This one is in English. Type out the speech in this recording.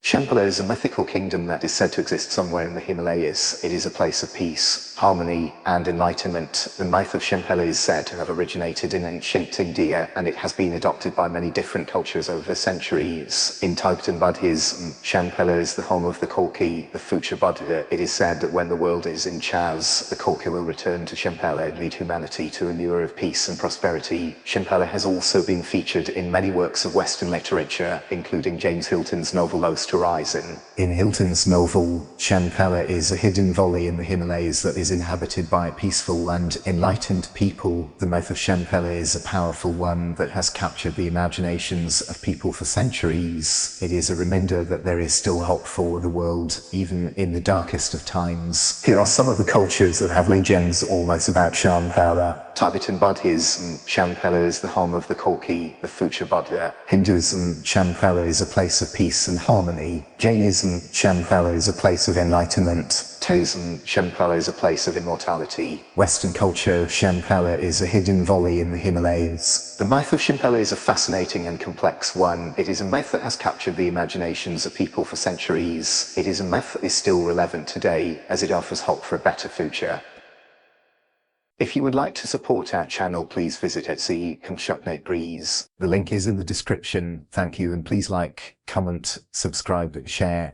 Shambhala is a mythical kingdom that is said to exist somewhere in the Himalayas. It is a place of peace, harmony, and enlightenment. The myth of Shambhala is said to have originated in ancient India, and it has been adopted by many different cultures over the centuries. In Tibetan Buddhism, Shambhala is the home of the Kalki, the future Buddha. It is said that when the world is in chaos, the Kalki will return to Shambhala and lead humanity to a new era of peace and prosperity. Shambhala has also been featured in many works of Western literature, including James Hilton's novel Lost Horizon. In Hilton's novel, Shambhala is a hidden valley in the Himalayas that is inhabited by peaceful and enlightened people. The myth of Shambhala is a powerful one that has captured the imaginations of people for centuries. It is a reminder that there is still hope for the world, even in the darkest of times. Here are some of the cultures that have legends almost about Shambhala. Tibetan Buddhism, Shambhala is the home of the Kalki, the future Buddha. Hinduism, Shambhala is a place of peace and harmony. Jainism, Shambhala is a place of enlightenment. Taoism, Shambhala is a place of immortality. Western culture, Shambhala is a hidden valley in the Himalayas. The myth of Shambhala is a fascinating and complex one. It is a myth that has captured the imaginations of people for centuries. It is a myth that is still relevant today, as it offers hope for a better future. If you would like to support our channel, please visit Etsy.com/Breeze. The link is in the description. Thank you, and please like, comment, subscribe, share.